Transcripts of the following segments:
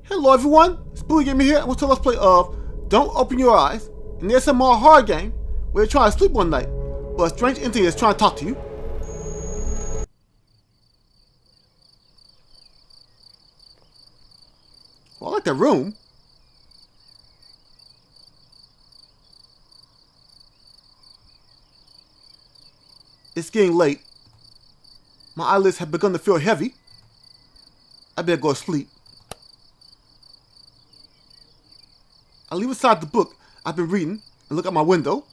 Hello everyone, Spoopy Gamer here, and we'll tell us play of Don't Open Your Eyes. And there's some more horror game where you're trying to sleep one night, but a strange entity is trying to talk to you. Well, I like that room. It's getting late. My eyelids have begun to feel heavy. I better go to sleep. I leave aside the book I've been reading and look out my window.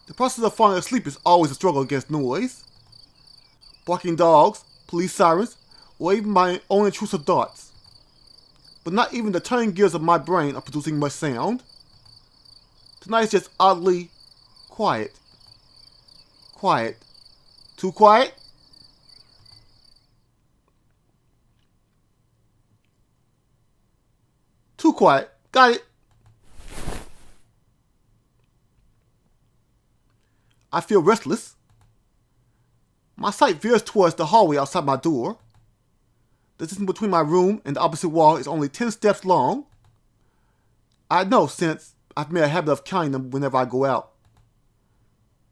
The process of falling asleep is always a struggle against noise. Barking dogs, police sirens, or even my own intrusive thoughts. But not even the turning gears of my brain are producing much sound. Tonight is just oddly quiet. Quiet. Too quiet? Too quiet. Got it. I feel restless. My sight veers towards the hallway outside my door. The distance between my room and the opposite wall is only 10 steps long. I know since I've made a habit of counting them whenever I go out.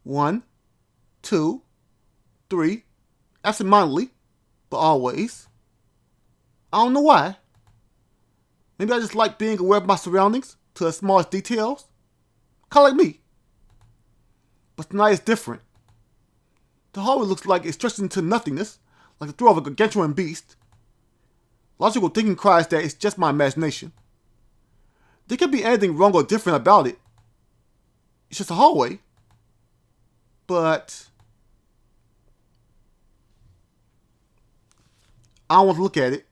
1, 2, 3, absentmindedly, but always. I don't know why. Maybe I just like being aware of my surroundings to the smallest details. Kinda like me. But tonight is different. The hallway looks like it stretches into nothingness, like the throat of a gargantuan beast. Logical thinking cries that it's just my imagination. There can't be anything wrong or different about it. It's just a hallway. But I don't want to look at it.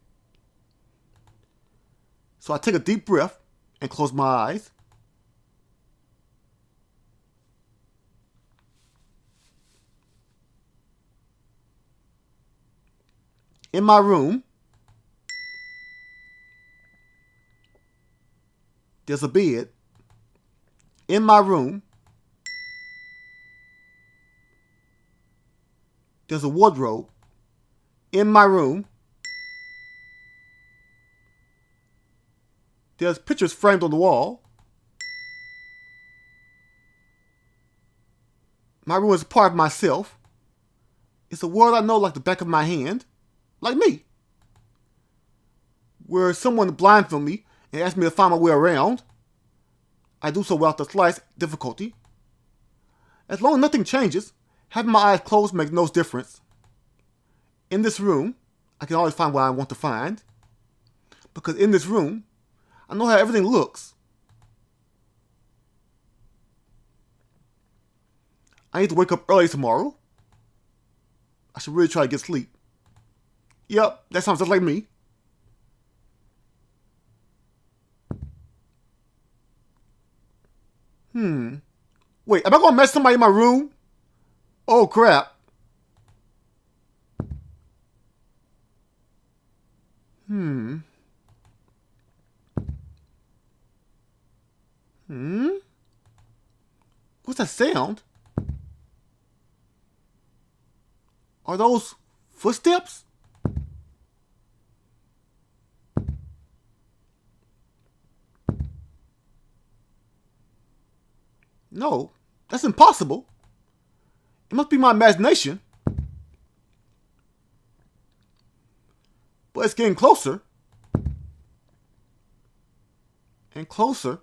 So I take a deep breath and close my eyes. In my room, there's a bed. In my room, there's a wardrobe. In my room, there's pictures framed on the wall. My room is a part of myself. It's a world I know like the back of my hand. Like me. Were someone to blindfold me and ask me to find my way around, I do so without the slightest difficulty. As long as nothing changes, having my eyes closed makes no difference. In this room, I can always find what I want to find. Because in this room, I know how everything looks. I need to wake up early tomorrow. I should really try to get sleep. Yep, that sounds just like me. Wait, am I gonna mess somebody in my room? Oh crap. What's that sound? Are those footsteps? No, that's impossible. It must be my imagination. But it's getting closer. And closer.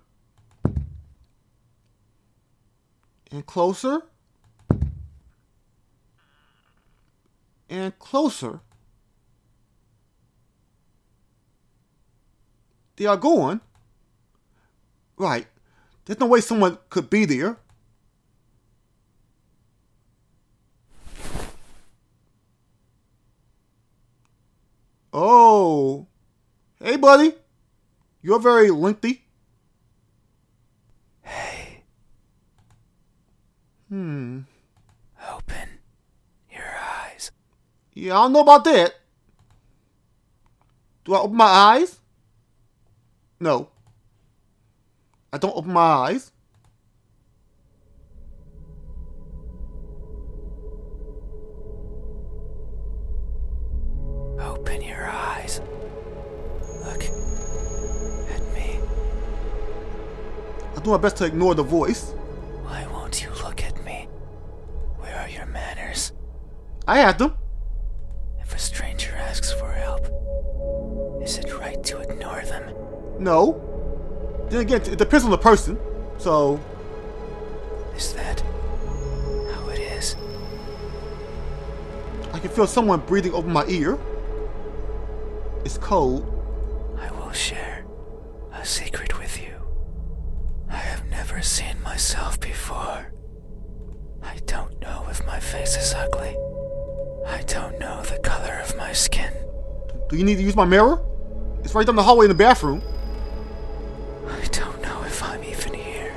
And closer. And closer. They are going. Right. There's no way someone could be there. Oh. Hey, buddy. You're very lengthy. Hey. Open your eyes. Yeah, I don't know about that. Do I open my eyes? No. I don't open my eyes. Open your eyes. Look do my best to ignore the voice. Why won't you look at me? Where are your manners? I had them. If a stranger asks for help, is it right to ignore them? No. Then again, it depends on the person. So... Is that how it is? I can feel someone breathing over my ear. It's cold. I will share a secret with you. I have never seen myself before. I don't know if my face is ugly. I don't know the color of my skin. Do you need to use my mirror? It's right down the hallway in the bathroom. I don't know if I'm even here.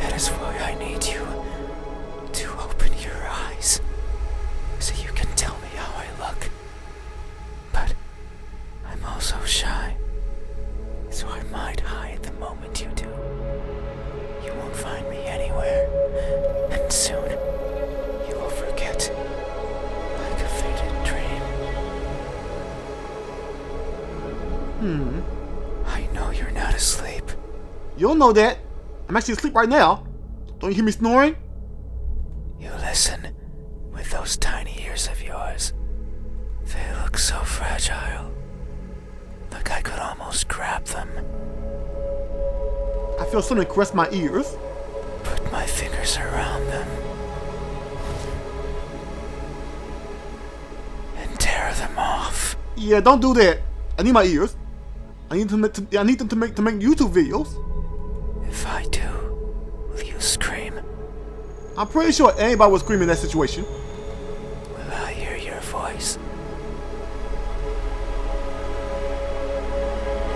That is why I need you to open your eyes so you can tell me how I look. But I'm also shy, so I might hide the moment you do. You won't find me anywhere, and soon you will forget like a faded dream. I know you're not asleep. You don't know that. I'm actually asleep right now. Don't you hear me snoring? You listen with those tiny ears of yours. They look so fragile. Like I could almost grab them. I feel something caress my ears. Put my fingers around them. And tear them off. Yeah, don't do that. I need my ears. I need them to make YouTube videos. If I do, will you scream? I'm pretty sure anybody would scream in that situation. Will I hear your voice?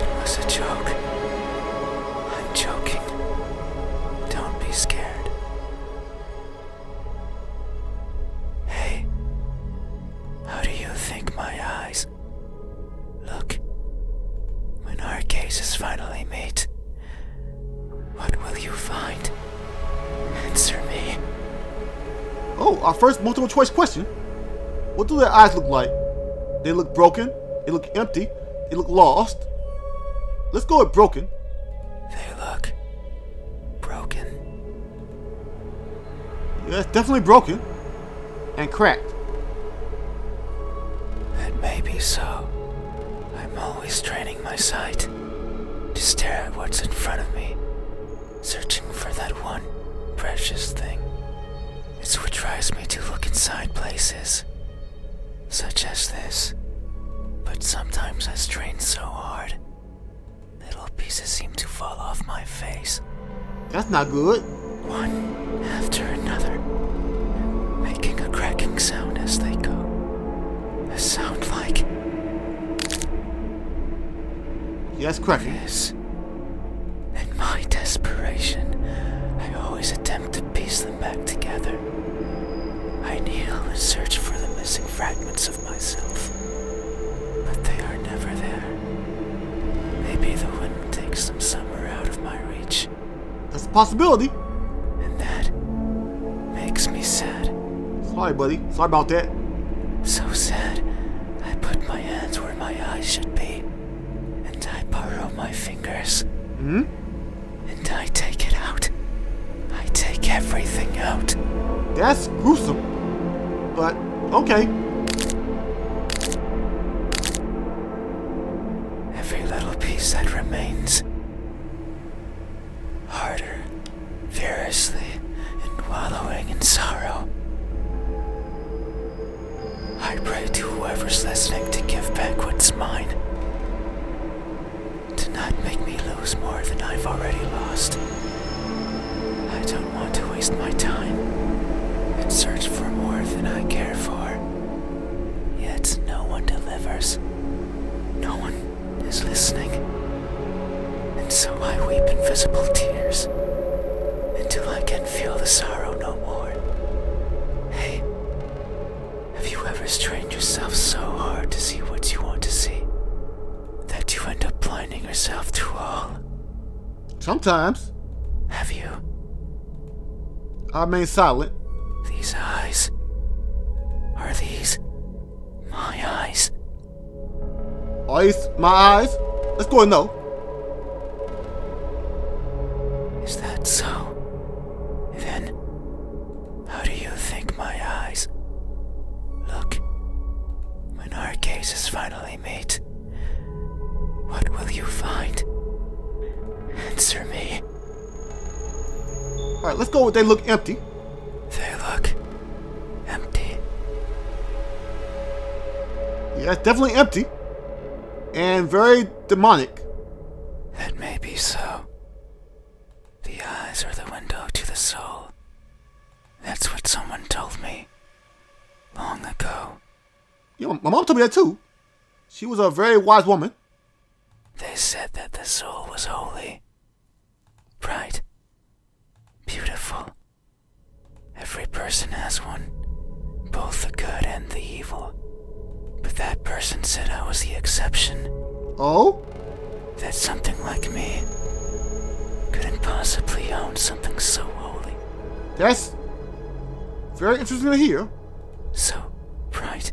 It was a joke. I'm joking. Don't be scared. Hey, how do you think my eyes look when our gazes finally meet? What will you find? Answer me. Oh, our first multiple choice question. What do their eyes look like? They look broken. They look empty. They look lost. Let's go with broken. They look broken. Yeah, it's definitely broken. And cracked. That may be so. I'm always training my sight to stare at what's in front of me, searching for that one precious thing. It's what drives me to look inside places, such as this. But sometimes I strain so hard, little pieces seem to fall off my face. That's not good. One after another, making a cracking sound as they go. A sound like Yes, cracking. this. In my desperation, I always attempt to piece them back together. I kneel and search for the missing fragments of myself, but they are never there. Maybe the wind takes them somewhere out of my reach, That's a possibility. and that makes me sad. Sorry, buddy. Sorry about that. So sad, I put my hands where my eyes should be, and I borrow my fingers, and I take it out. I take everything out. That's gruesome. But, okay. Every little piece that remains. Harder, furiously, and wallowing in sorrow. I pray to whoever's listening to give back what's mine. To not make me lose more than I've already lost. I don't want to waste my time and search for more than I care for. Yet no one delivers. No one is listening. And so I weep invisible tears until I can feel the sorrow no more. Hey, have you ever strained yourself so hard to see what you want to see that you end up blinding yourself to all? Sometimes. Have you? I remain silent. These eyes. Are these my eyes? Are these my eyes? Let's go and know. So, then, how do you think my eyes look when our gazes finally meet? What will you find? Answer me. Alright, let's go with they look empty. They look empty. Yeah, it's definitely empty. And very demonic. That may be so. The eyes are the window to the soul. That's what someone told me long ago. Yeah, my mom told me that too. She was a very wise woman. They said that the soul was holy, bright, beautiful. Every person has one, both the good and the evil. But that person said I was the exception. Oh? That something like me couldn't possibly own something so holy. That's very interesting to hear. So bright,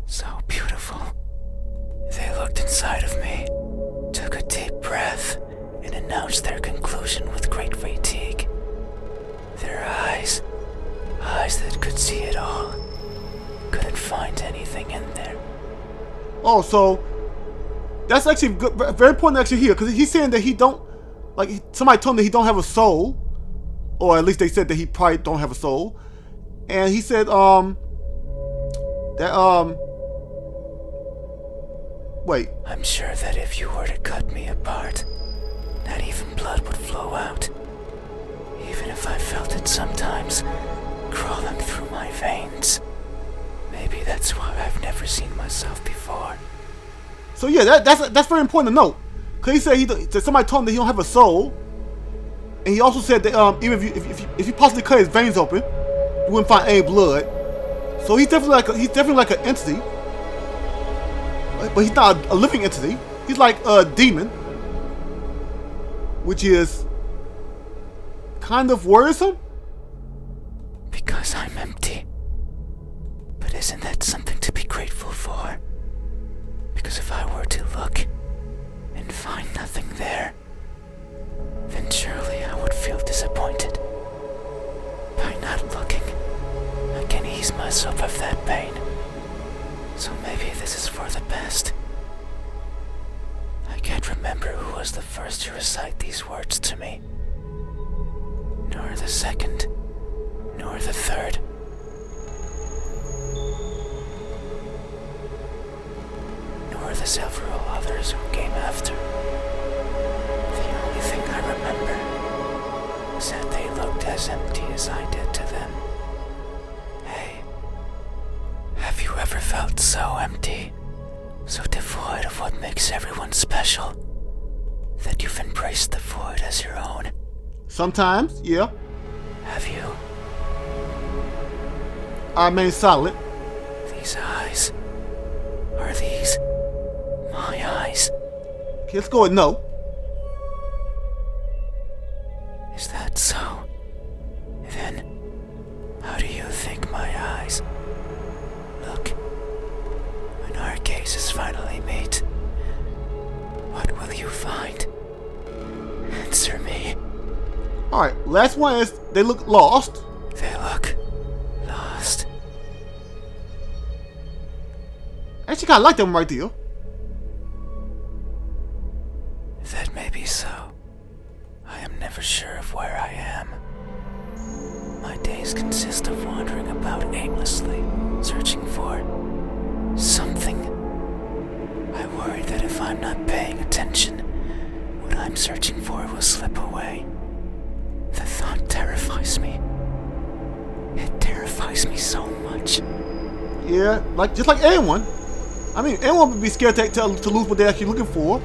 so beautiful. They looked inside of me, took a deep breath, and announced their conclusion with great fatigue. Their eyes that could see it all, couldn't find anything in there. Oh, so that's actually good, very important to actually hear, because he's saying that he don't, like, somebody told him that he don't have a soul, or at least they said that he probably don't have a soul, and he said wait. I'm sure that if you were to cut me apart, not even blood would flow out. Even if I felt it sometimes crawling through my veins. Maybe that's why I've never seen myself before. So yeah, that's very important to note. Cause he said that somebody told him that he don't have a soul, and he also said that even if you possibly cut his veins open, you wouldn't find any blood. So he's definitely like an entity, but he's not a living entity. He's like a demon, which is kind of worrisome. Because I'm empty. But isn't that something to be grateful for? Because if I were to look and find nothing there, then surely I would feel disappointed. By not looking, I can ease myself of that pain. So maybe this is for the best. I can't remember who was the first to recite these words to me. Nor the second, nor the third. Nor the several others who came after. The only thing I remember is that they looked as empty as I did to them. Hey, have you ever felt so empty, so devoid of what makes everyone special, that you've embraced the void as your own? Sometimes, yeah. Have you? I remain silent. These eyes, are these my eyes? Okay, let's go with no. Is that so? Then, how do you think my eyes look when our gazes finally meet? What will you find? Answer me. Alright, last one is they look lost. They look lost. I actually kinda like them right there. That may be so. I am never sure of where I am. My days consist of wandering about aimlessly, searching for something. I worry that if I'm not paying attention, what I'm searching for will slip away. The thought terrifies me. It terrifies me so much. Yeah, just like anyone. I mean, anyone would be scared to lose what they're actually looking for.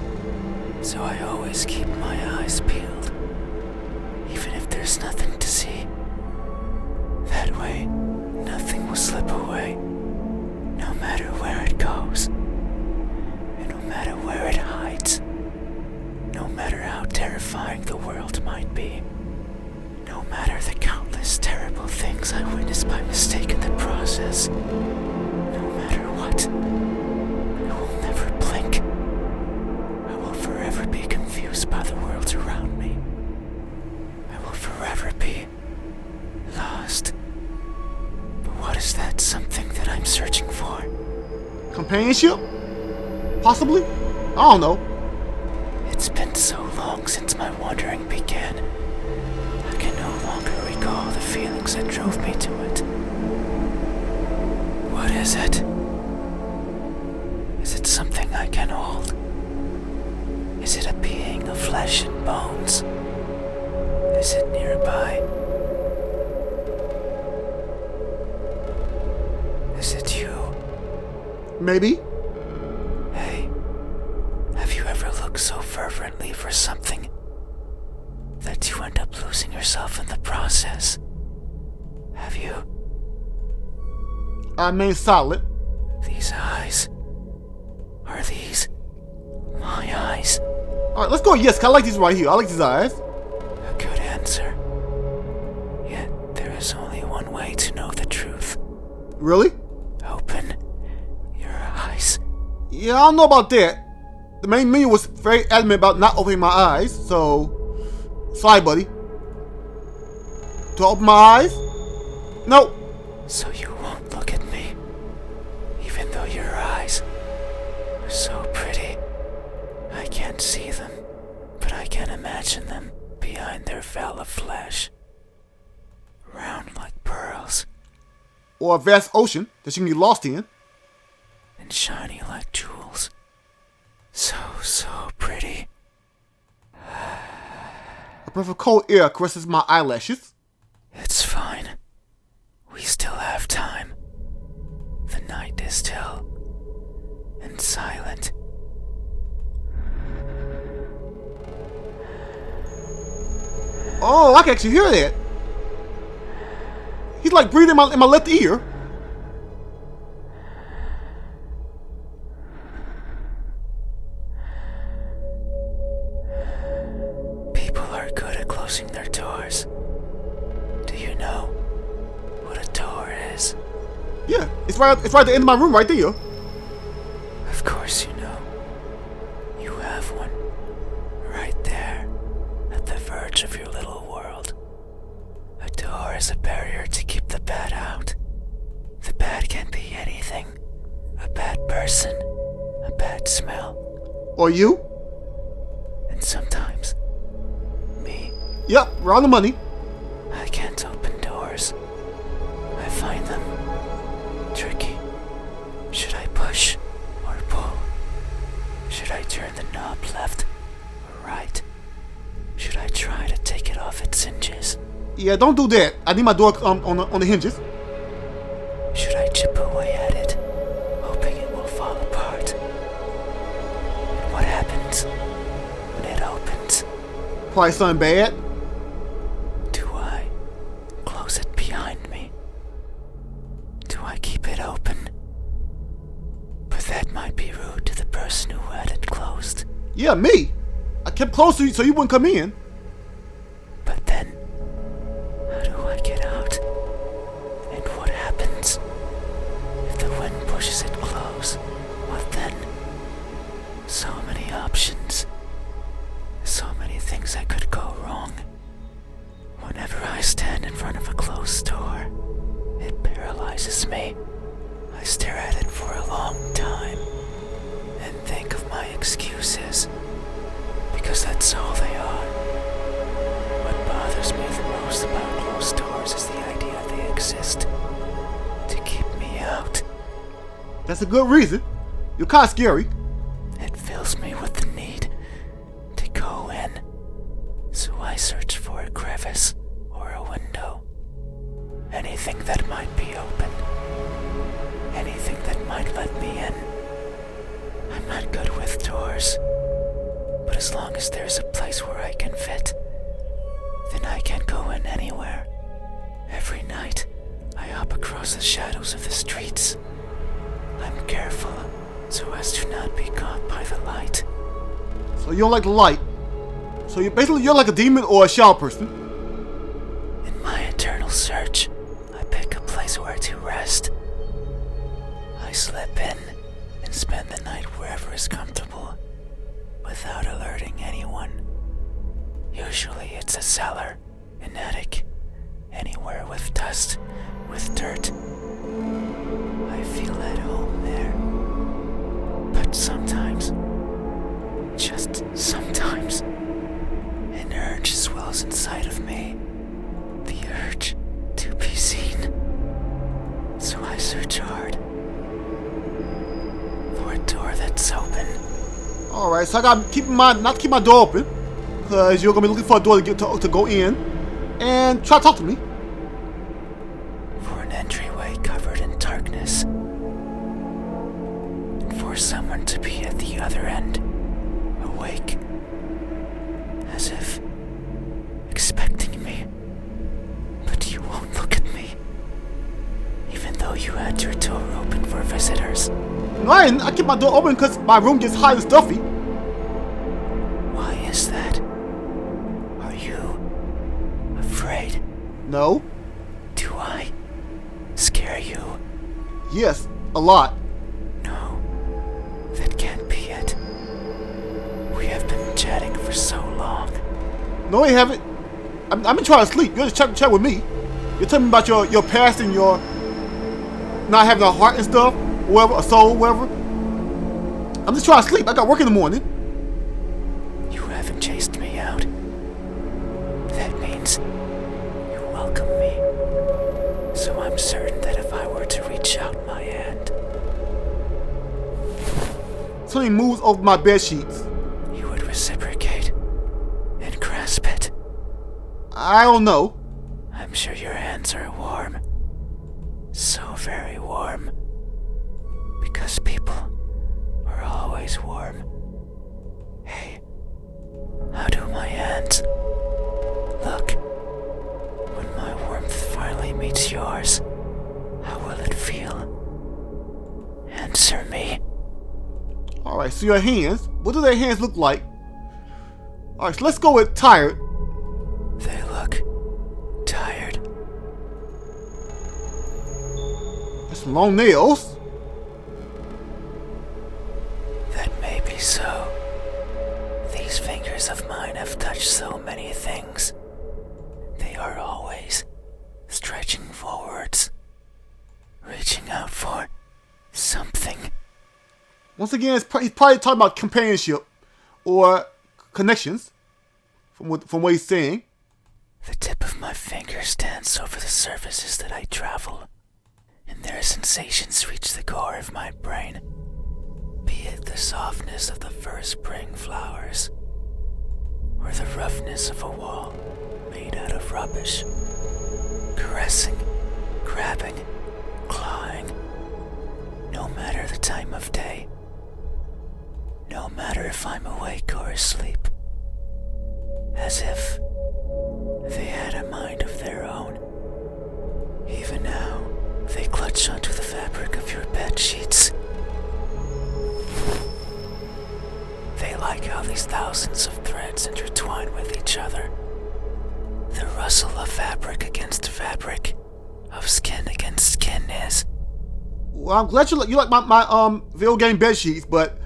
So I always keep my eyes peeled, even if there's nothing to see. That way, nothing will slip away, no matter where it goes, and no matter where it hides, no matter how terrifying the world might be, no matter the countless terrible things I witnessed by mistake in the process, no matter what, I will never blink. I will forever be confused by the world around me. companionship? Possibly? I don't know. It's been so long since my wandering began. I can no longer recall the feelings that drove me to it. What is it? Is it something I can hold? Is it a being of flesh and bones? Is it nearby? Is it you? Maybe. Hey, have you ever looked so fervently for something that you end up losing yourself in the process? Have you? I remain silent. These eyes. Are these my eyes? Alright, let's go yes, 'cause I like these right here. I like these eyes. A good answer. Yet there is only one way to know the truth. Really? Open your eyes. Yeah, I don't know about that. The main menu was very adamant about not opening my eyes, so... Sorry, buddy. Do I open my eyes? No. So you won't look at me, even though your eyes are so pretty. I can't see them, but I can imagine them behind their veil of flesh. Round like pearls. Or a vast ocean that you can get lost in. And shiny like jewels. So pretty. A breath of cold air caresses my eyelashes. It's fine. We still have time. The night is still and silent. Oh, I can actually hear that. He's like breathing in my left ear. People are good at closing their doors. Do you know what a door is? Yeah, it's right at the end of my room right there. Of course you know. You have one. Right there. At the verge of your little world. A door is a barrier to keep the bad out. The bad can be anything. A bad person. A bad smell. Or you? And sometimes me. Yep, we're on the money. I can't open doors. I find them tricky. Should I push or pull? Should I turn the knob left or right? Should I try to take it off its hinges? Yeah, don't do that. I need my door on the hinges. Should I chip away at it, hoping it will fall apart? And what happens when it opens? Probably something bad. Do I close it behind me? Do I keep it open? But that might be rude to the person who had it closed. Yeah, me. I kept close to you so you wouldn't come in. But then, how do I get out? And what happens if the wind pushes it close? What then? So many options. So many things that could go wrong. Whenever I stand in front of a closed door, it paralyzes me. I stare at it for a long time and think of my excuses, because that's all they are. What bothers me the most about closed doors is the idea they exist to keep me out. That's a good reason. You're kind of scary. It fills me with the need to go in, so I search for a crevice or a window. Anything that might be open. Anything that might let me in. I'm not good with doors, but as long as there's a place where I can fit, then I can go in anywhere. Every night, I hop across the shadows of the streets. I'm careful so as to not be caught by the light. So you don't like the light. So you're like a demon or a shadow person. In my eternal search, I pick a place where to rest. I slip in and spend the night wherever is comfortable, without alerting anyone. Usually it's a cellar, an attic, anywhere with dust, with dirt. I feel at home there. Alright, so I gotta keep in mind not to keep my door open, because you're gonna be looking for a door to go in and try to talk to me. For an entryway covered in darkness, and for someone to be at the other end, awake, as if expecting me, but you won't look at me, even though you had your door open for visitors. No, I keep my door open because my room gets hot and stuffy. Why is that? Are you afraid? No. Do I scare you? Yes, a lot. No, that can't be it. We have been chatting for so long. No, you haven't. I've been trying to sleep. You're just chat with me. You're telling me about your past and your not having a heart and stuff, whatever, a soul, whatever. I'm just trying to sleep. I got work in the morning. You haven't chased me out. That means you welcome me. So I'm certain that if I were to reach out my hand, Something moves over my bed sheets. you would reciprocate and grasp it. I don't know. I'm sure your hands are warm. So very warm. Because people are always warm. Hey, how do my hands look? When my warmth finally meets yours, how will it feel? Answer me. Alright, so your hands. What do their hands look like? Alright, so let's go with tired. They look tired. There's some long nails. That may be so. These fingers of mine have touched so many things. They are always stretching forwards, reaching out for something. Once again, he's probably talking about companionship or connections from what he's saying. The tip of my finger stands over the surfaces that I travel, and their sensations reach the core of my brain. Be it the softness of the first spring flowers, or the roughness of a wall made out of rubbish. Caressing, grabbing, clawing. No matter the time of day. No matter if I'm awake or asleep. As if they had a mind of their own. Even now, they clutch onto the fabric of your bed sheets. They like how these thousands of threads intertwine with each other. The rustle of fabric against fabric, of skin against skin is. Well, I'm glad you like my video game bed sheets, but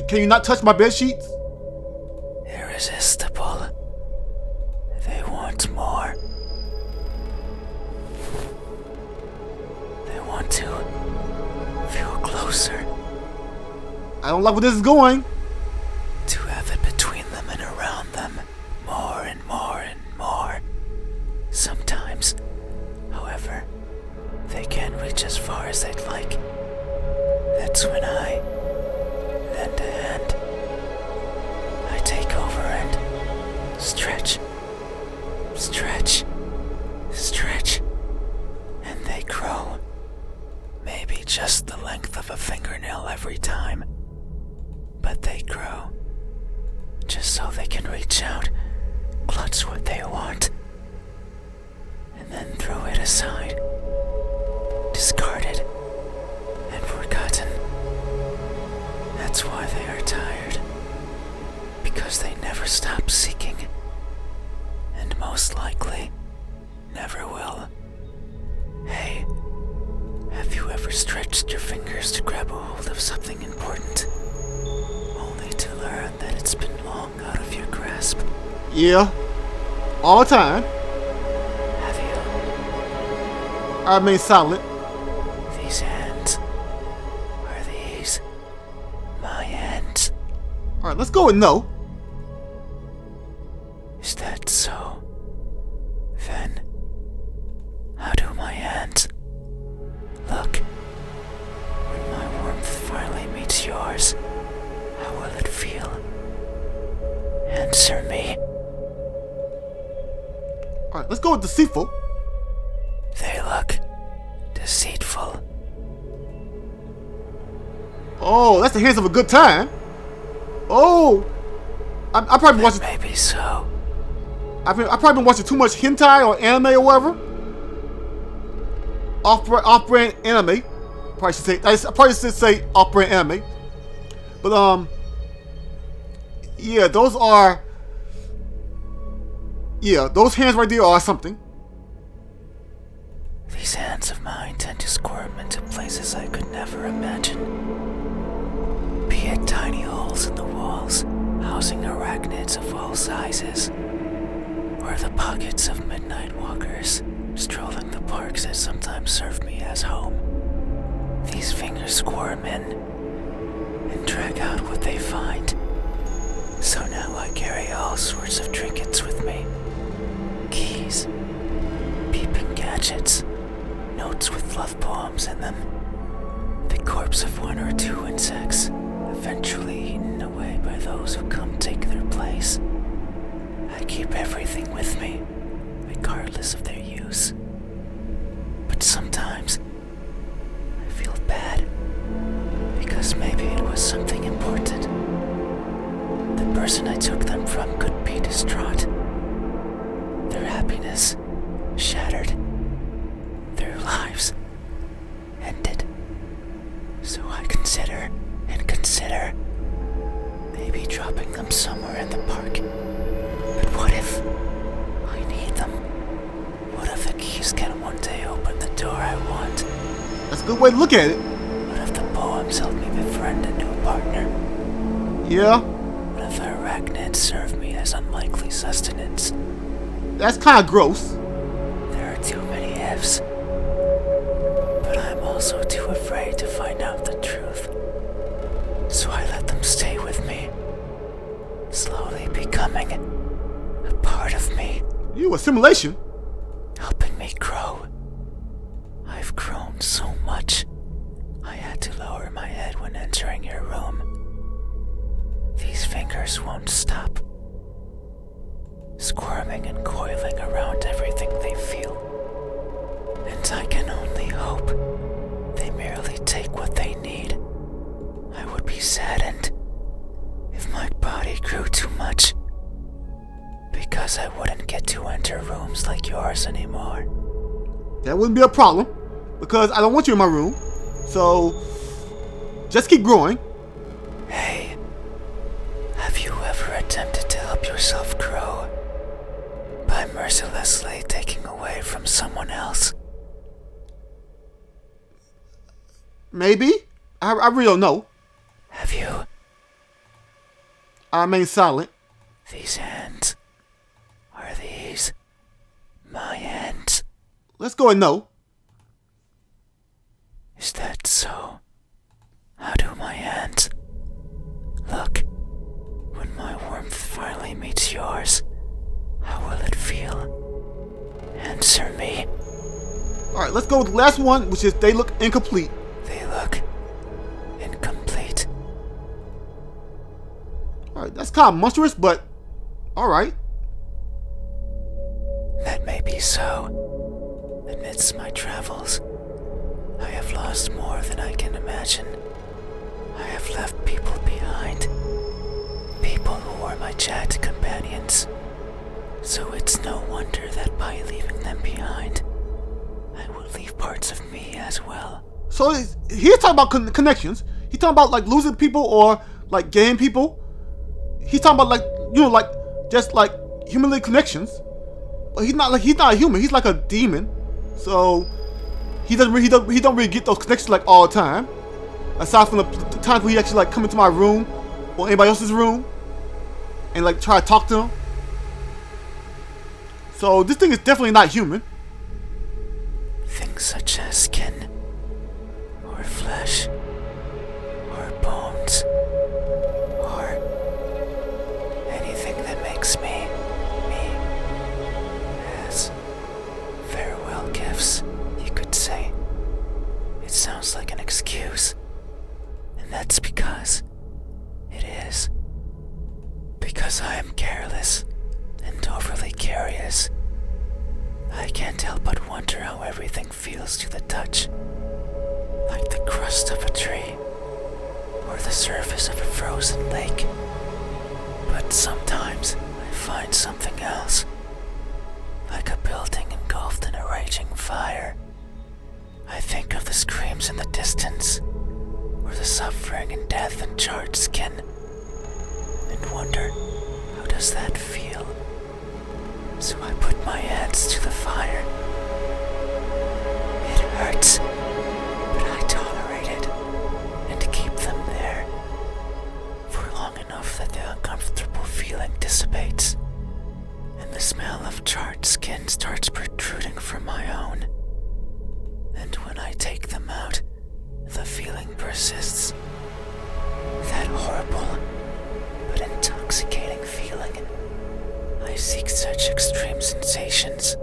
can you not touch my bed sheets? Irresistible. They want more. They want to feel closer. I don't like where this is going. To have it between them and around them. More and more and more. Sometimes, however, they can't reach as far as they'd like. That's when I lend a hand. I take over and stretch, stretch, stretch, and they grow. Maybe just the length of a fingernail every time. But they grow. Just so they can reach out, clutch what they want, and then throw it aside. Discarded and forgotten. That's why they are tired. Because they never stop seeking. And most likely, never will. Hey, have you ever stretched your fingers to grab a hold of something important? Only to learn that it's been long out of your grasp. Yeah, all the time. Have you? I remain silent. These hands. Are these my hands? Alright, let's go with no. Is that so? Then, how do my hands look? When my warmth finally meets yours, how will it feel? go with Deceitful. They look deceitful. Oh, that's the hands of a good time. Oh, I probably watched. Maybe so. I've probably been watching too much hentai or anime or whatever. Off-brand anime. I probably should say off-brand anime. But yeah, those are. Yeah, those hands right there are something. These hands of mine tend to squirm into places I could never imagine. Be it tiny holes in the walls, housing arachnids of all sizes, or the pockets of midnight walkers strolling the parks that sometimes serve me as home. These fingers squirm in and drag out what they find. So now I carry all sorts of trinkets with me. Keys, peeping gadgets, notes with love poems in them, the corpse of one or two insects, eventually eaten away by those who come take their place. I keep everything with me, regardless of their use. But sometimes, I feel bad, because maybe it was something important. The person I took them from could be distraught. Their happiness shattered. Their lives ended. So I consider maybe dropping them somewhere in the park. But what if I need them? What if the keys can one day open the door I want? That's a good way to look at it. What if the poems help me befriend a new partner? Yeah. What if the arachnids serve me as unlikely sustenance? That's kind of gross. There are too many ifs. But I'm also too afraid to find out the truth. So I let them stay with me, slowly becoming a part of me. You a simulation. Helping me grow. I've grown so much, I had to lower my head when entering your room. These fingers won't stop, squirming and coiling around everything they feel. And I can only hope they merely take what they need. I would be saddened if my body grew too much, because I wouldn't get to enter rooms like yours anymore. That wouldn't be a problem, because I don't want you in my room. So, just keep growing. Hey, have you ever attempted to help yourself grow by mercilessly taking away from someone else? Maybe. I really don't know. Have you? I remain silent. These hands, are these my hands? Let's go and no. Is that so? How do my hands look when my warmth finally meets yours? How will it feel? Answer me. Alright, let's go with the last one, which is they look incomplete. They look incomplete. Alright, that's kind of monstrous, but alright. That may be so. Amidst my travels, I have lost more than I can imagine. I have left people behind. People who were my chat companions. So it's no wonder that by leaving them behind, I will leave parts of me as well. So he's talking about connections. He's talking about like losing people or like gaining people. He's talking about like, you know, like just like humanly connections. But he's not a human. He's like a demon. So he don't really get those connections like all the time. Aside from the times where he actually like come into my room or anybody else's room and like try to talk to them. So this thing is definitely not human. Things such as skin, or flesh, or bones, or anything that makes me, as farewell gifts, you could say. It sounds like an excuse, and that's because it is. Because I am careless and overly curious. can't help but wonder how everything feels to the touch. Like the crust of a tree, or the surface of a frozen lake. But sometimes I find something else. Like a building engulfed in a raging fire. I think of the screams in the distance, or the suffering and death and charred skin, and wonder, how does that feel? So I put my hands to the fire. It hurts, but I tolerate it, and keep them there, for long enough that the uncomfortable feeling dissipates, and the smell of charred skin starts protruding from my own. And when I take them out, the feeling persists. That horrible, but intoxicating feeling. I seek such extreme sensations.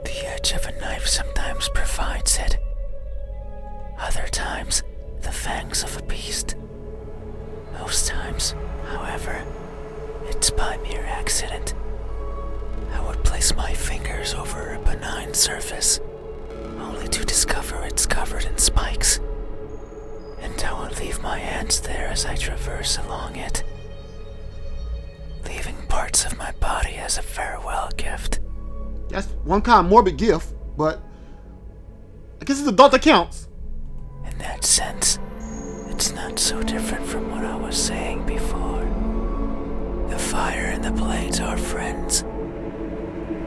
The edge of a knife sometimes provides it. Other times, the fangs of a beast. Most times, however, it's by mere accident. I would place my fingers over a benign surface, only to discover it's covered in spikes. And I would leave my hands there as I traverse along it, leaving parts of my body as a farewell gift. That's one kind of morbid gift, but I guess it's the thought that counts. In that sense, it's not so different from what I was saying before. The fire and the blades are friends.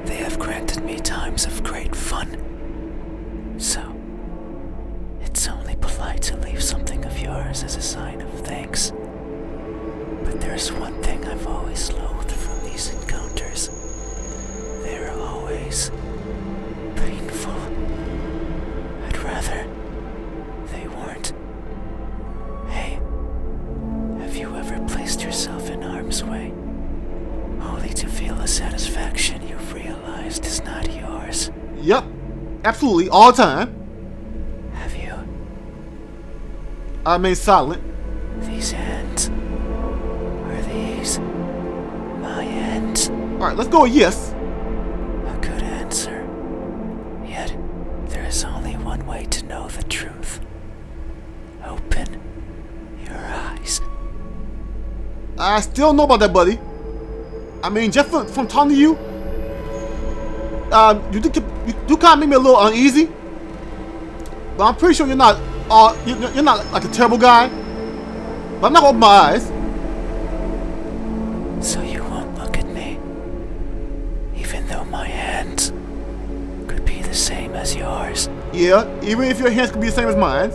They have granted me times of great fun. So, it's only polite to leave something of yours as a sign of thanks. But there's one thing I've always loathed from these encounters. They're always painful. I'd rather they weren't. Hey, have you ever placed yourself in harm's way, only to feel a satisfaction you've realized is not yours? Yep, absolutely, all the time. Have you? I remain silent. These hands. Are these my hands? Alright, let's go with yes. A good answer. Yet, there is only one way to know the truth. Open your eyes. I still don't know about that, buddy. I mean, just from talking to you, you do kind of make me a little uneasy. But I'm pretty sure you're not like a terrible guy. But I'm not gonna open my eyes. So you won't look at me, even though my hands could be the same as yours. Yeah, even if your hands could be the same as mine.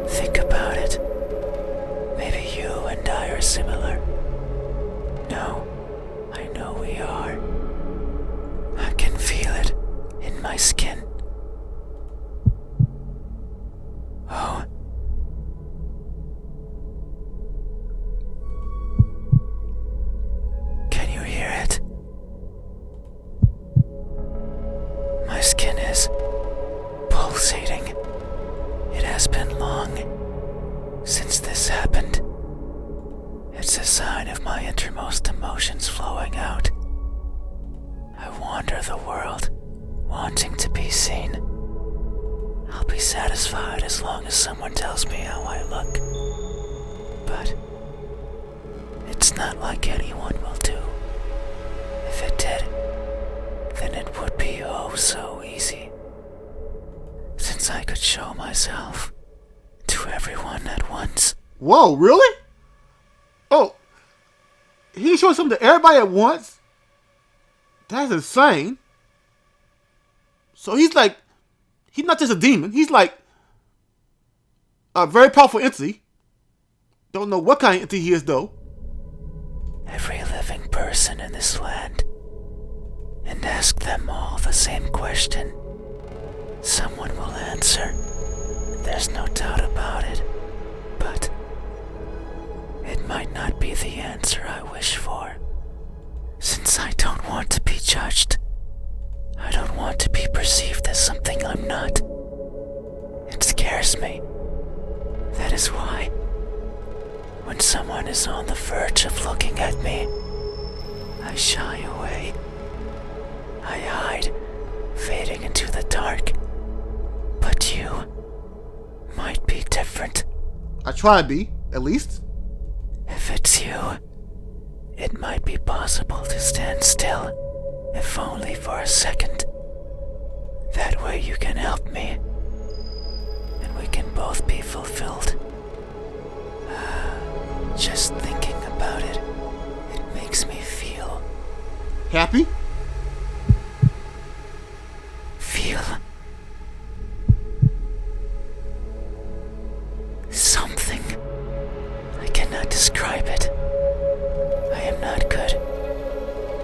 Think about it. Maybe you and I are similar. No, I know we are. I can feel it in my skin. Oh. Can you hear it? My skin is pulsating. It has been long since this happened. It's a sign of my innermost emotions flowing out. I wander the world, wanting to be seen. I'll be satisfied as long as someone tells me how I look. But it's not like anyone will do. If it did, then it would be oh so easy. Since I could show myself to everyone at once. Whoa, really? Oh, he showed something to everybody at once? That's insane. So he's not just a demon. He's like a very powerful entity. Don't know what kind of entity he is, though. Every living person in this land. And ask them all the same question. Someone will answer. There's no doubt about it. But it might not be the answer I wish for. Since I don't want to be judged. I don't want to be perceived as something I'm not. It scares me. That is why, when someone is on the verge of looking at me, I shy away. I hide I try to be, at least. If it's you, it might be possible to stand still, if only for a second. That way you can help me, and we can both be fulfilled. Just thinking about it, it makes me feel... Happy? Feel... something. I cannot describe it. I am not good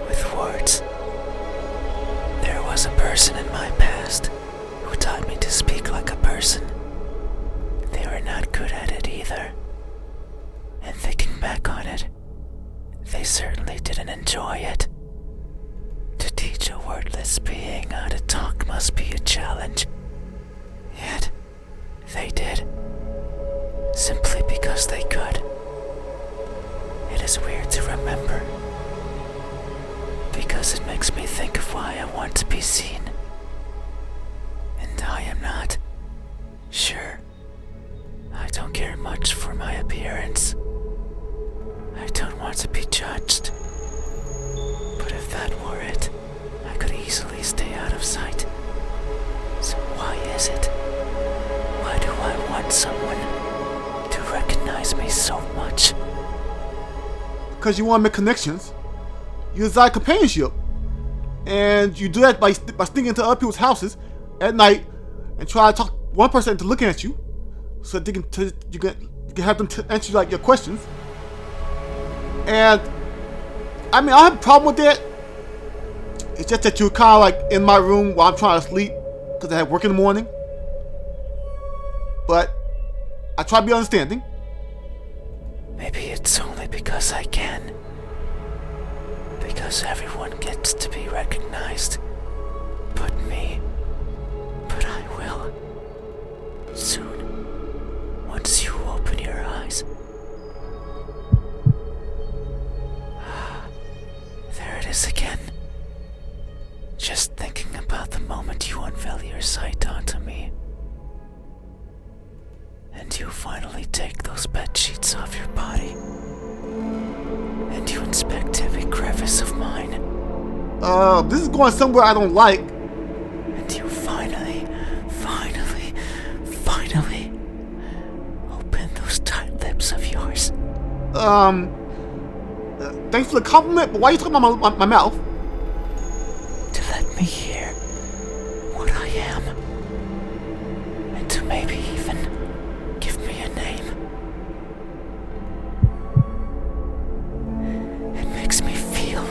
with words. There was a person in my past who taught me to speak like a person. They were not good at it either. And thinking back on it, they certainly didn't enjoy it. To teach a wordless being how to talk must be a challenge. Yet, they did. Simply because they could. It is weird to remember. Because it makes me think of why I want to be seen. And I am not. Sure, I don't care much for my appearance. I don't want to be judged. But if that were it, I could easily stay out of sight. So why is it? Why do I want someone to recognize me so much? Because you want to make connections. You desire companionship. And you do that by sneaking into other people's houses at night and try to talk one person into looking at you so that you can have them answer like your questions. And I mean, I have a problem with that. It's just that you're kind of like in my room while I'm trying to sleep because I have work in the morning. But I try to be understanding. Maybe it's only because I can. Because everyone gets to be recognized. But me. But I will. Soon. Once you open your eyes. There it is again. Just thinking about the moment you unveil your sight onto me. And you finally take those bed sheets off your body. And you inspect every crevice of mine. This is going somewhere I don't like. And you finally open those tight lips of yours. Thanks for the compliment, but why are you talking about my mouth? To let me hear what I am. And to maybe even give me a name. It makes me feel,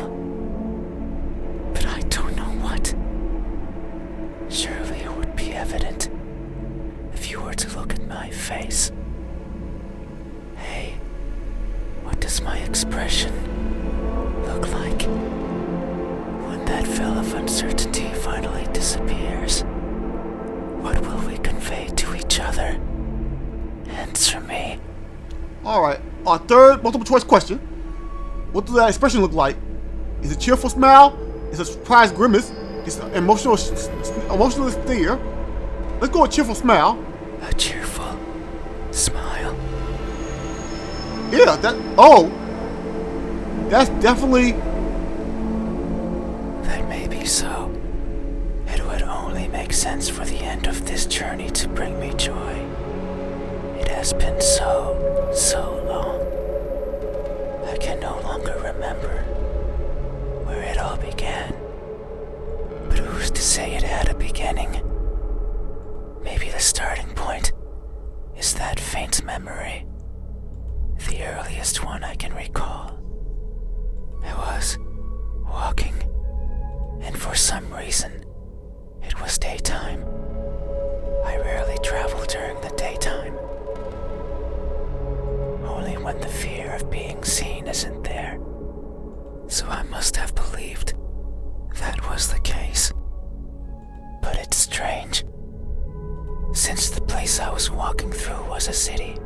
but I don't know what. Surely it would be evident if you were to look at my face. Hey, what does my expression look like when that veil of uncertainty finally disappears? What will we convey to each other? Answer me. Alright, our third multiple choice question. What does that expression look like? Is it cheerful smile? Is it a surprised grimace? Is it an emotionless stare? Let's go with cheerful smile. A cheerful smile. Yeah, that's definitely... That may be so. It would only make sense for the end of this journey to bring me joy. It has been so long. I can no longer remember where it all began. But who's to say it had a beginning? Maybe the starting point is that faint memory. The earliest one I can recall. I was walking, and for some reason, it was daytime. I rarely travel during the daytime. Only when the fear of being seen isn't there. So I must have believed that was the case. But it's strange. Since the place I was walking through was a city,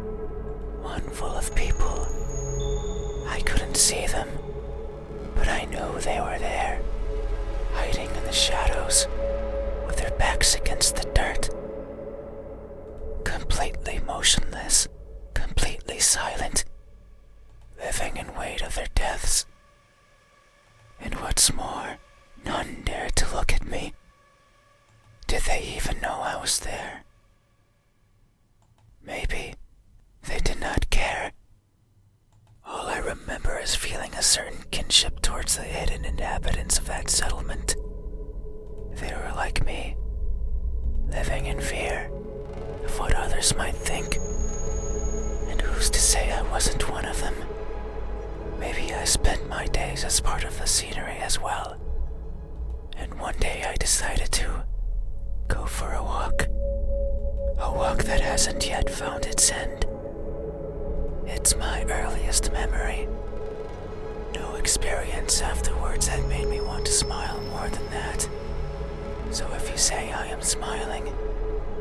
one full of people, I couldn't see them, but I knew they were there, hiding in the shadows, with their backs against the dirt. Completely motionless, completely they even know I was there? Maybe they did not care. All I remember is feeling a certain kinship towards the hidden inhabitants of that settlement. They were like me, living in fear of what others might think. And who's to say I wasn't one of them? Maybe I spent my days as part of the scenery as well. And one day I decided to go for a walk. A walk that hasn't yet found its end. It's my earliest memory. No experience afterwards had made me want to smile more than that. So if you say I am smiling,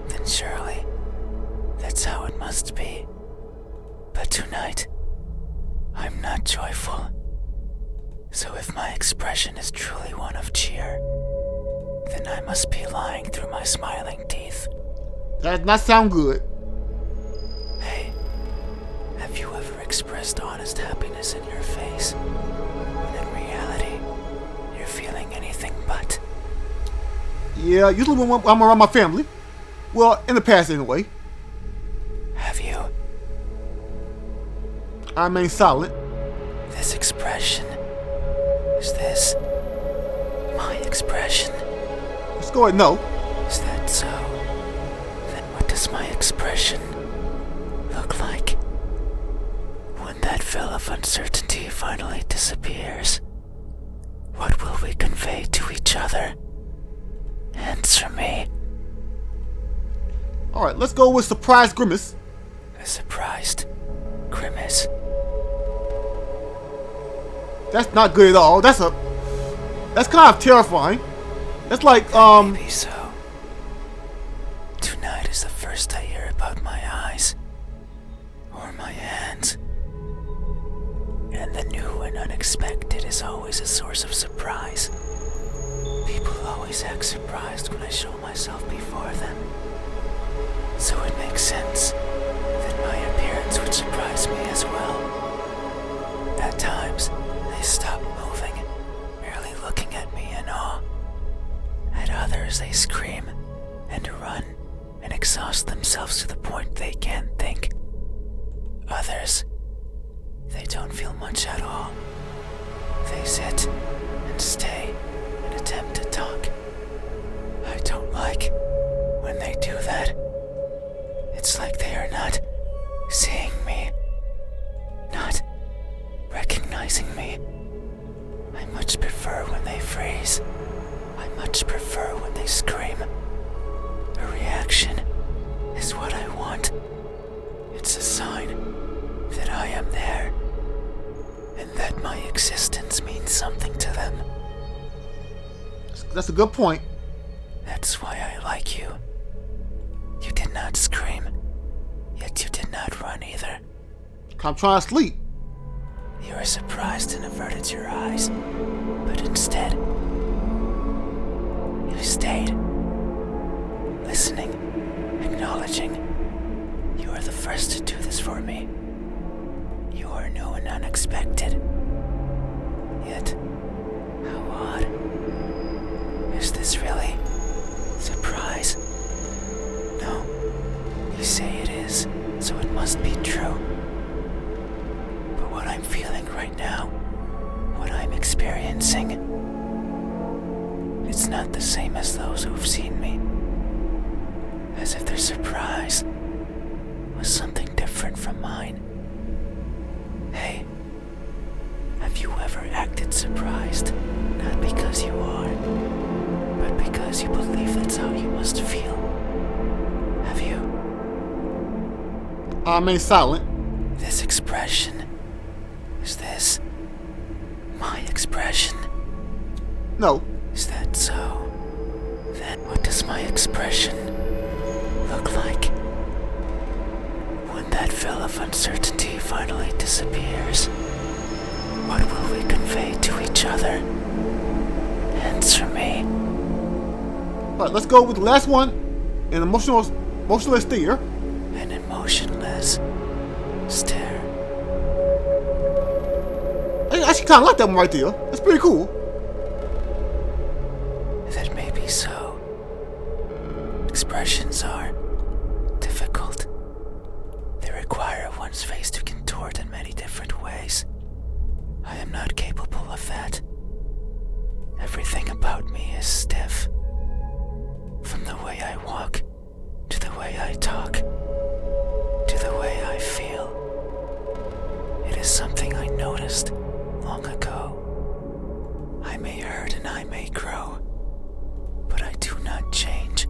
then surely that's how it must be. But tonight, I'm not joyful. So if my expression is truly one of cheer, then I must be lying through my smiling teeth. That does not sound good. Hey, have you ever expressed honest happiness in your face, when in reality, you're feeling anything but? Yeah, usually when I'm around my family. Well, in the past anyway. Have you? I remain silent. This expression, is this my expression? Let's go ahead, no. Is that so? Then what does my expression look like? When that veil of uncertainty finally disappears, what will we convey to each other? Answer me. Alright, let's go with surprised Grimace. A surprised Grimace. That's not good at all. That's kind of terrifying. That's like, Maybe so. Tonight is the first I hear about my eyes. Or my hands. And the new and unexpected is always a source of surprise. People always act surprised when I show myself before them. So it makes sense that my appearance would surprise me as well. At times, they stop moving, merely looking at me in awe. At others, they scream and run and exhaust themselves to the point they can't think. Others, they don't feel much at all. They sit and stay and attempt to talk. I don't like when they do that. It's like they are not seeing me, not recognizing me. I much prefer when they freeze. I much prefer when they scream. A reaction is what I want. It's a sign that I am there, and that my existence means something to them. that's a good point. That's why I like you. You did not scream, yet you did not run either. I'm trying to sleep. You were surprised and averted your eyes, but instead, you stayed, listening, acknowledging. You are the first to do this for me. You are new and unexpected. Yet, how odd. Is this really surprise? No, you say it is, so it must be true. But what I'm feeling right now, what I'm experiencing, it's not the same as those who've seen me. As if their surprise was something different from mine. Hey, have you ever acted surprised? Not because you are, but because you believe that's how you must feel. Have you? I remain silent. This expression, is this my expression? No. Is that so? Then what does my expression look like? When that veil of uncertainty finally disappears, what will we convey to each other? Answer me. Alright, let's go with the last one. An emotionless stare. An emotionless stare. I actually kind of like that one right there. That's pretty cool. That may be so. expressions are difficult. They require one's face to contort in many different ways. I am not capable of that. Everything about me is stiff. From the way I walk, to the way I talk, to the way I feel. It is something I noticed long ago. I may hurt and I may grow, but I do not change.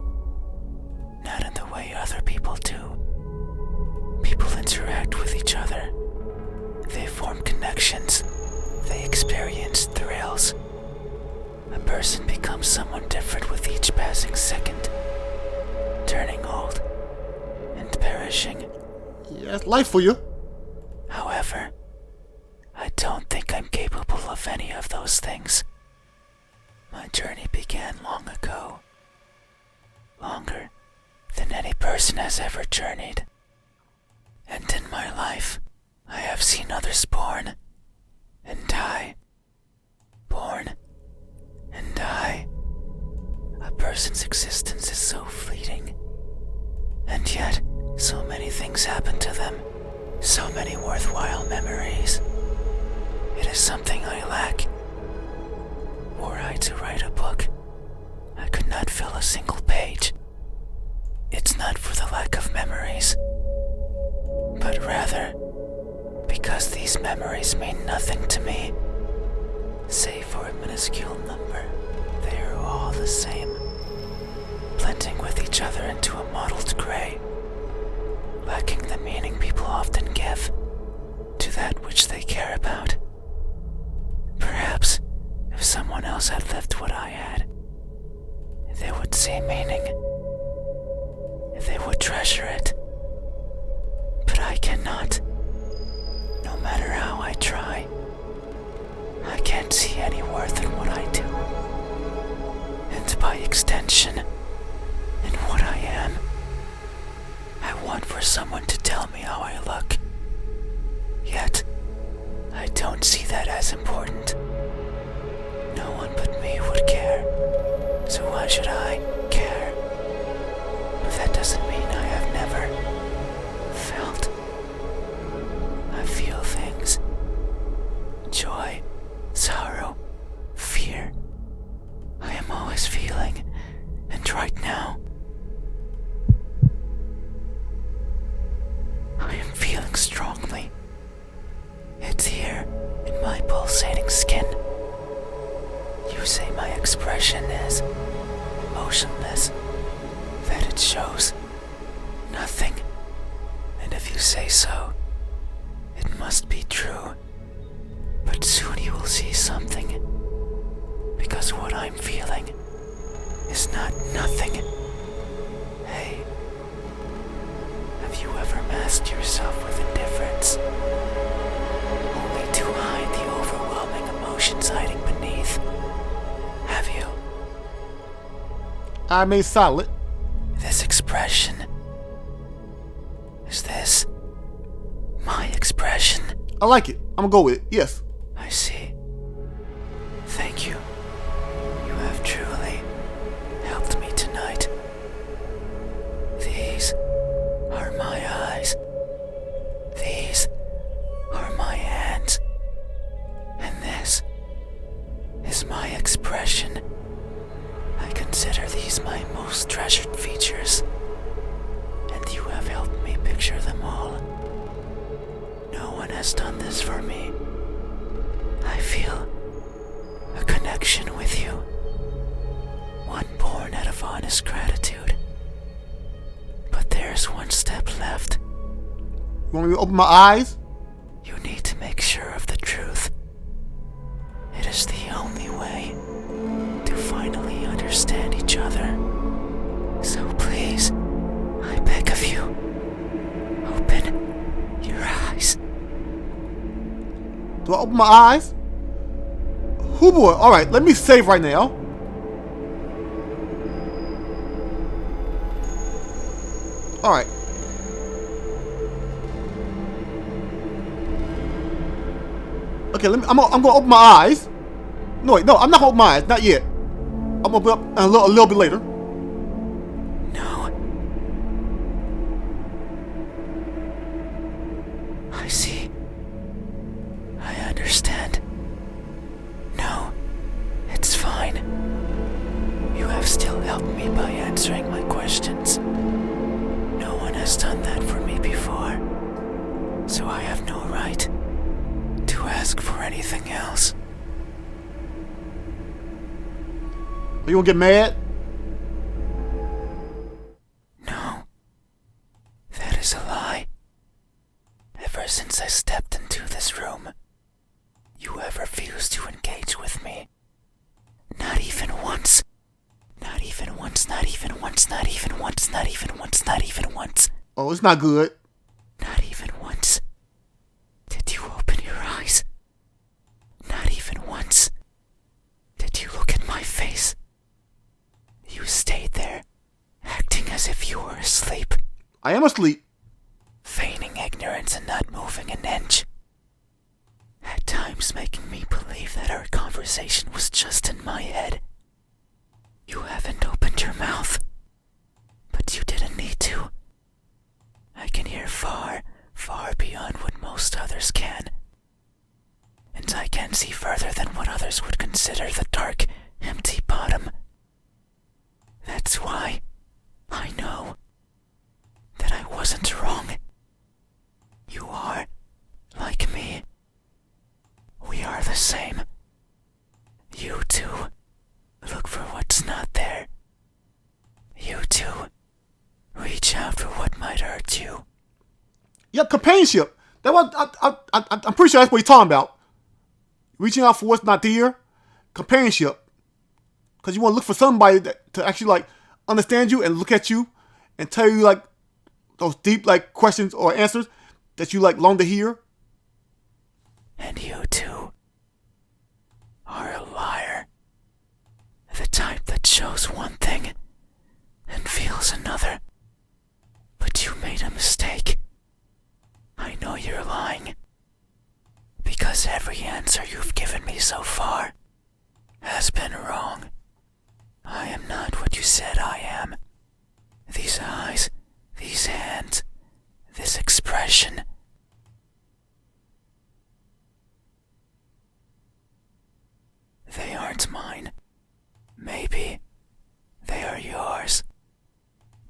Not in the way other people do. People interact with each other. They form connections. They experience thrills. A person becomes someone different with each passing second, turning old and perishing. Yeah, it's life for you. However, I don't think I'm capable of any of those things. My journey began long ago. Longer than any person has ever journeyed. And in my life, I have seen others born and die. Born and die. A person's existence is so fleeting. And yet, so many things happen to them. So many worthwhile memories. It is something I lack. Were I to write a book, I could not fill a single page. It's not for the lack of memories, but rather because these memories mean nothing to me. Save for a minuscule number, they are all the same, blending with each other into a mottled gray, lacking the meaning people often give to that which they care about. Perhaps if someone else had lived what I had, they would see meaning. They would treasure it. But I cannot. No matter how I try, I can't see any worth in what I do. And by extension, in what I am. I want for someone to tell me how I look. Yet, I don't see that as important. No one but me would care, so why should I care? But that doesn't mean I have never felt. I feel things. Joy, sorrow, fear. I am always feeling, and right now, I am feeling strongly. It's here, in my pulsating skin. You say my expression is emotionless, that it shows nothing. And if you say so, it must be true. But soon you will see something. Because what I'm feeling is not nothing. Hey, have you ever masked yourself with indifference? Only to hide the overwhelming emotions hiding beneath. Have you? I made solid. This expression. Is this my expression? I like it. I'm gonna go with it. Yes. I see. Thank you. You have truly helped me tonight. These are my eyes. These are my hands. And this is my expression. I consider these my most treasured features. And you have helped me picture them all. No one has done this for me. I feel a connection with you. One born out of honest gratitude. But there's one step left. You want me to open my eyes? You need to make sure of the truth. It is the only way to finally understand each other. So please, I beg of you, open your eyes. Do I open my eyes? Oh boy. Alright, let me save right now. Alright. Okay, I'm gonna open my eyes. No, wait, no, I'm not gonna open my eyes. Not yet. I'm gonna open up a little bit later. No answering my questions. No one has done that for me before, so I have no right to ask for anything else. Are you gonna get mad? No. That is a lie. Ever since I stepped into this room, you have refused to engage with me. Not even once. Not even once, not even once, not even once, not even once, not even once. Oh, it's not good. Not even once. Did you open your eyes? Not even once. Did you look at my face? You stayed there, acting as if you were asleep. I am asleep. Feigning ignorance and not moving an inch. At times making me believe that our conversation was just in my head. You haven't opened your mouth, but you didn't need to. I can hear far, far beyond what most others can. And I can see further than what others would consider the dark, empty bottom. That's why I know that I wasn't wrong. You are like me. We are the same. You too look for what's not there. You too reach out for what might hurt you. Yeah, companionship. That what I'm pretty sure that's what you're talking about. Reaching out for what's not there. Companionship. Because you want to look for somebody to actually like understand you and look at you and tell you like those deep like questions or answers that you like long to hear. And you too are a liar. The type that shows one thing and feels another. But you made a mistake. I know you're lying. Because every answer you've given me so far has been wrong. I am not what you said I am. These eyes, these hands, this expression. They aren't mine. Maybe they are yours.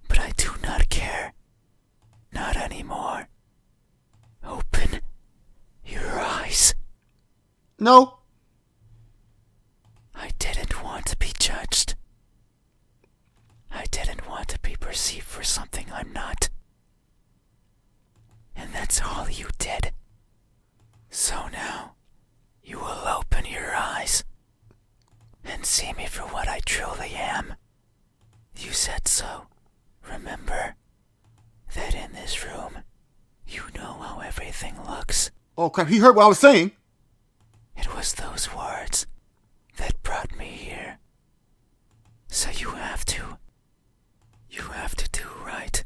But I do not care. Not anymore. Open your eyes. No. I didn't want to be judged. I didn't want to be perceived for something I'm not. And that's all you did. So now, you will open your eyes and see me for what I truly am. You said so, remember? That in this room, you know how everything looks. Oh crap, he heard what I was saying. It was those words that brought me here. So you have to do right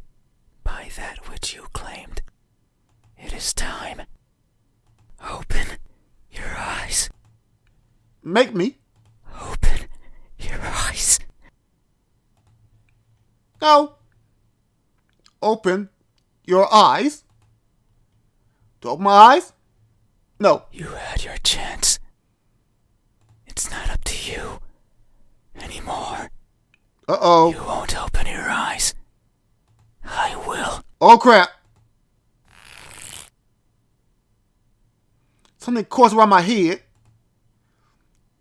by that which you claimed. It is time. Open your eyes. Make me. Open your eyes. No. Open your eyes. To open my eyes? No. You had your chance. It's not up to you anymore. Uh-oh. You won't open your eyes. I will. Oh crap. Something coursed around my head.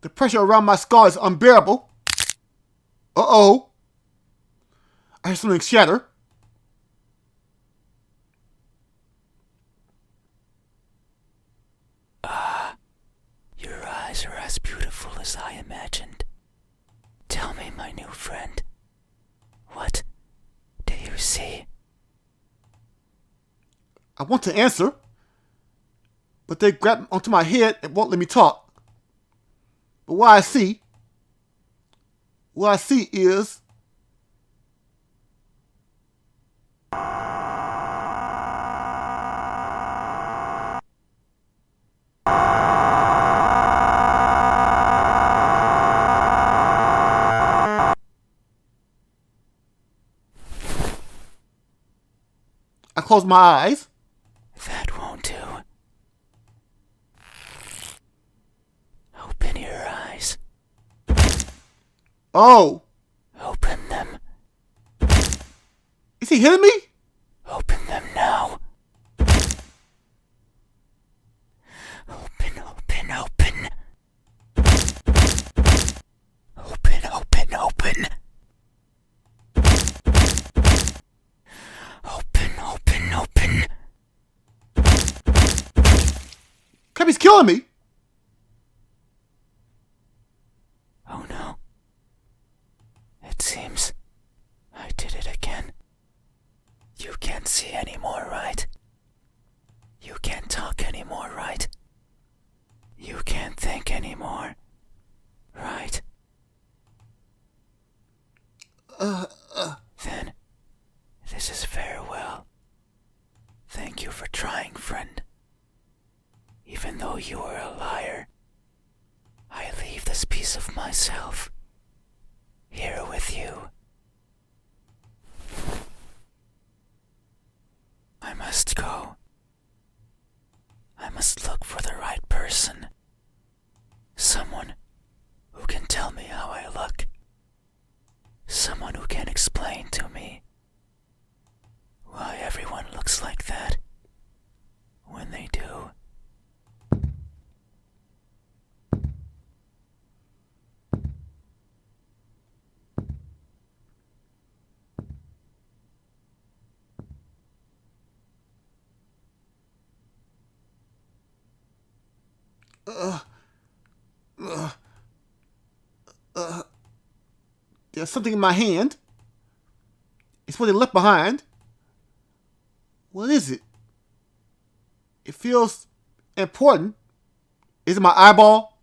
The pressure around my skull is unbearable. Uh-oh. I hear something shatter. Your eyes are as beautiful as I imagined. Tell me, my new friend, what do you see? I want to answer, but they grab onto my head and won't let me talk. But what I see is I close my eyes. That won't do. Open your eyes. Oh. Open them. he hitting me? Open them now. Open, open, open. Open, open, open. Open, open, open. Crap, he's killing me. Oh no. It seems I did it again. You can't see anymore, right? You can't talk anymore, right? You can't think anymore, right? Then, this is farewell. Thank you for trying, friend. Even though you are a liar, I leave this piece of myself here with you. I must go. I must look for the right person. Someone who can tell me how I look. Someone who can explain to me why everyone looks like that when they do. There's something in my hand. It's what they left behind. What is it? It feels important. Is it my eyeball?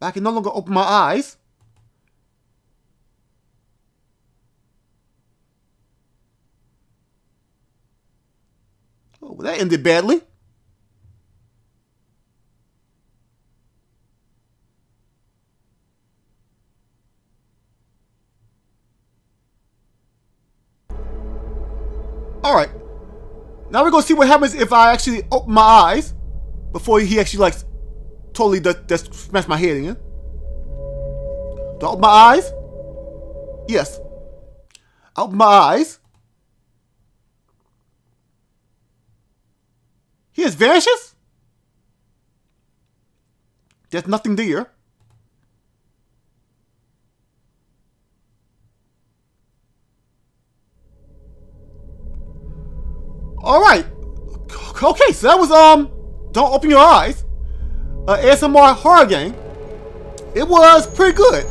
I can no longer open my eyes. Oh, well, that ended badly. Alright. Now we're gonna see what happens if I actually open my eyes before he actually like totally does smash my head in. Do I open my eyes? Yes. I open my eyes. He just vanishes? There's nothing there. Alright. Okay, so that was Don't Open Your Eyes. ASMR horror game. It was pretty good.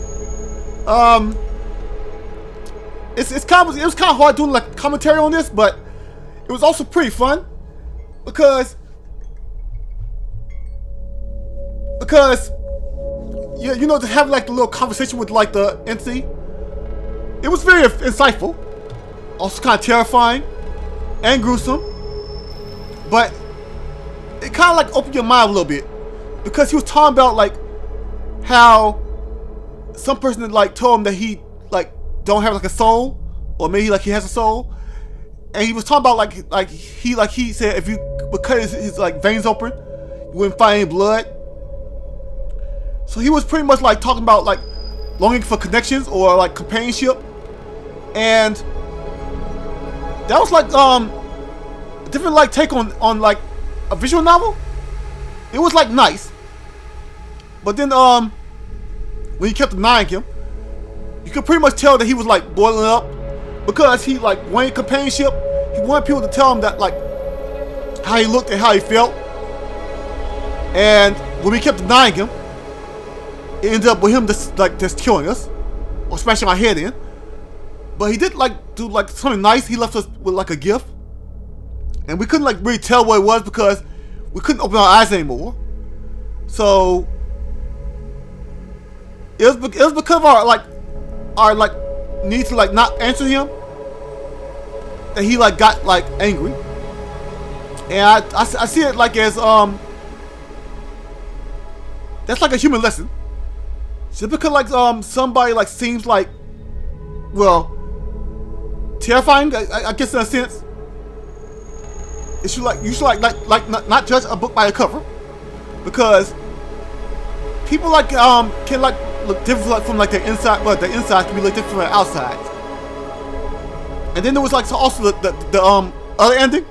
It was kind of hard doing like commentary on this, but it was also pretty fun because you know, to have like the little conversation with like the entity. It was very insightful, also kind of terrifying and gruesome, but it kind of like opened your mind a little bit because he was talking about like how some person like told him that he like don't have like a soul, or maybe like he has a soul, and he was talking about like he said if you would cut his like veins open, you wouldn't find any blood. So he was pretty much like talking about like longing for connections or like companionship, and that was like a different like take on like a visual novel. It was like nice, but then when he kept denying him, you could pretty much tell that he was like boiling up because he like wanted companionship. He wanted people to tell him that like how he looked and how he felt, and when we kept denying him, it ended up with him just killing us or smashing our head in. But he did like do like something nice. He left us with like a gift, and we couldn't like really tell what it was because we couldn't open our eyes anymore. So it was because of our need to like not answer him that he like got like angry. And I see it like as that's like a human lesson. Just because like somebody like seems like, well, terrifying, I guess in a sense, you should not judge a book by a cover, because people like can like look different from like their inside, but the inside can be look different from the outside. And then there was like also the other ending,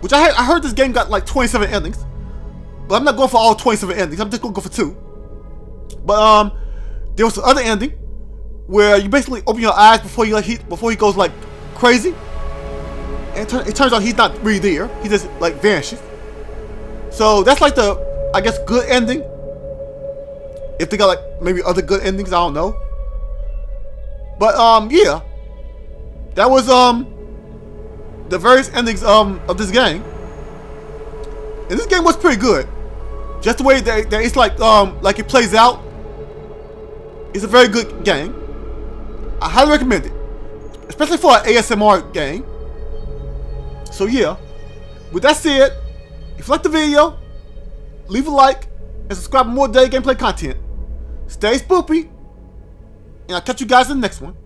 which I heard this game got like 27 endings, but I'm not going for all 27 endings. I'm just gonna go for 2. But there was the other ending where you basically open your eyes before he goes like crazy, and it turns out he's not really there. He just like vanishes. So that's like the, I guess, good ending. If they got like maybe other good endings, I don't know. But yeah, that was the various endings of this game. And this game was pretty good. Just the way that it's like it plays out. It's a very good game. I highly recommend it, especially for an ASMR game. So yeah, with that said, if you like the video, leave a like and subscribe for more daily gameplay content. Stay spoopy, and I'll catch you guys in the next one.